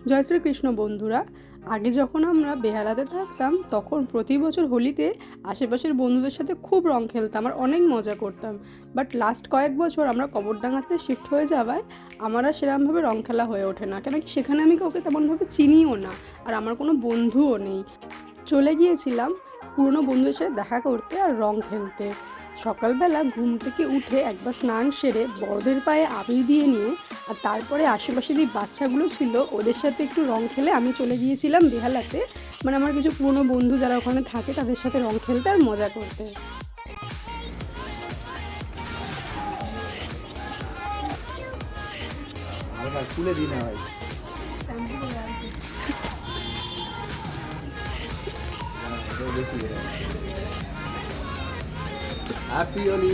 জয় শ্রীকৃষ্ণ বন্ধুরা। আগে যখন আমরা বেহালাতে থাকতাম তখন প্রতি বছর হোলিতে আশেপাশের বন্ধুদের সাথে খুব রং খেলতাম আর অনেক মজা করতাম। বাট লাস্ট কয়েক বছর আমরা কবরডাঙ্গাতে শিফট হয়ে যাওয়ায় আমার আর সেরকমভাবে রং খেলা হয়ে ওঠে না, কেন কি সেখানে আমি কাউকে তেমনভাবে চিনিও না আর আমার কোনো বন্ধুও নেই। চলে গিয়েছিলাম পুরনো বন্ধুদের সাথে দেখা করতে আর রং খেলতে। সকালবেলা ঘুম থেকে উঠে একবার স্নান সেরে বড়দের পায়ে আবির দিয়ে নিয়ে আর তারপরে আশেপাশে যে বাচ্চাগুলো ছিল ওদের সাথে একটু রং খেলে আমি চলে গিয়েছিলাম বেহালাতে, মানে আমার কিছু পুরনো বন্ধু যারা ওখানে থাকে তাদের সাথে রং খেলতে আর মজা করতে। খুলে দিই না ভাই। হ্যাপি হোলি।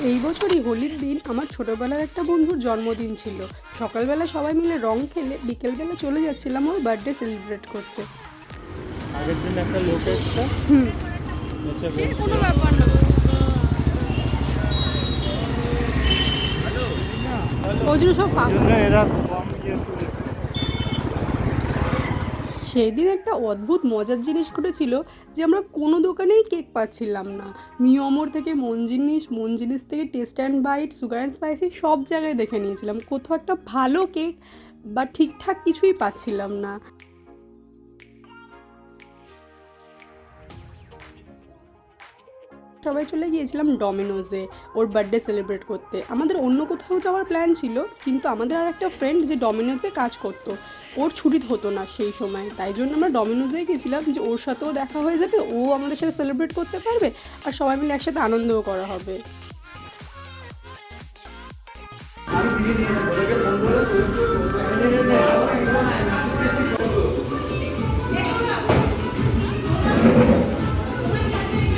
এই বছরই হোলির দিন আমার ছোটোবেলার একটা বন্ধুর জন্মদিন ছিল। সকালবেলা সবাই মিলে রং খেলে বিকেলবেলা চলে যাচ্ছিলাম ওর বার্থডে সেলিব্রেট করতে। আগের দিন একটা লোক এসছে, এসে কোনো ব্যাপার না, ওই জন্য সব এরা কম ইয়ে করে। সেই দিন একটা অদ্ভুত মজার জিনিস ঘটেছিল যে আমরা কোনো দোকানেই কেক পাচ্ছিলাম না। মিয়মোর থেকে মন জিনিস থেকে taste and bite, sugar and spicy সব জায়গায় দেখে নিয়েছিলাম, কোথাও একটা ভালো কেক বা ঠিকঠাক কিছুই পাচ্ছিলাম না। সবাই চলে গিয়েছিলাম ডমিনোজে ওর বার্থডে সেলিব্রেট করতে। আমাদের অন্য কোথাও যাওয়ার প্ল্যান ছিল, কিন্তু আমাদের আর একটা ফ্রেন্ড যে ডমিনোজে কাজ করতো ওর ছুটি হতো না সেই সময়, তাই জন্য আমরা ডমিনোজে গেছিলাম যে ওর সাথেও দেখা হয়ে যাবে, ও আমাদের সাথে সেলিব্রেট করতে পারবে আর সবাই মিলে একসাথে আনন্দও করা হবে।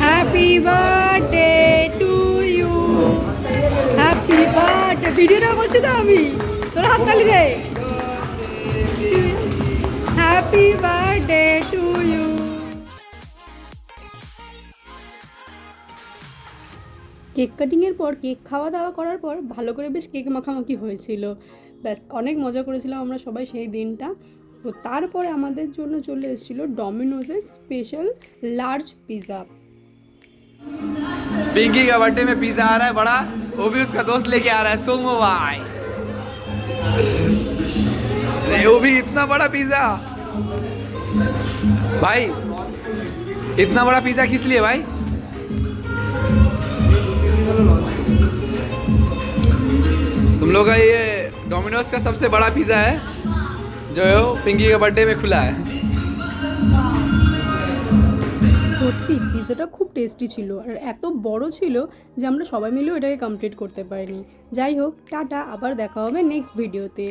Happy birthday to you, happy birthday. ভিডিওটা করছি তো আমি, তোর হাততালি রে। Happy birthday to you. Cake কাটিংয়ের পর কেক খাওয়া দাওয়া করার পর ভালো করে বেশ কেক মাখামাখি হয়েছিল, ব্যাস অনেক মজা করেছিলাম আমরা সবাই সেই দিনটা। তো তারপরে আমাদের জন্য চলে এসেছিলো ডমিনোজের স্পেশাল লার্জ পিৎজা। पिंकी का बर्थडे में पिज्जा आ रहा है बड़ा, वो भी उसका दोस्त लेके आ रहा है सोमो भाई। वो भी इतना बड़ा पिज्जा भाई, इतना बड़ा पिज्जा किस लिए भाई? तुम लोग का ये डोमिनोज का सबसे बड़ा पिज्जा है जो पिंकी के बर्थडे में खुला है। সত্যি পিৎজাটা খুব টেস্টি ছিল আর এত বড় ছিল যে আমরা সবাই মিলেও এটাকে কমপ্লিট করতে পারিনি। যাই হোক, টাটা, আবার দেখা হবে নেক্সট ভিডিওতে।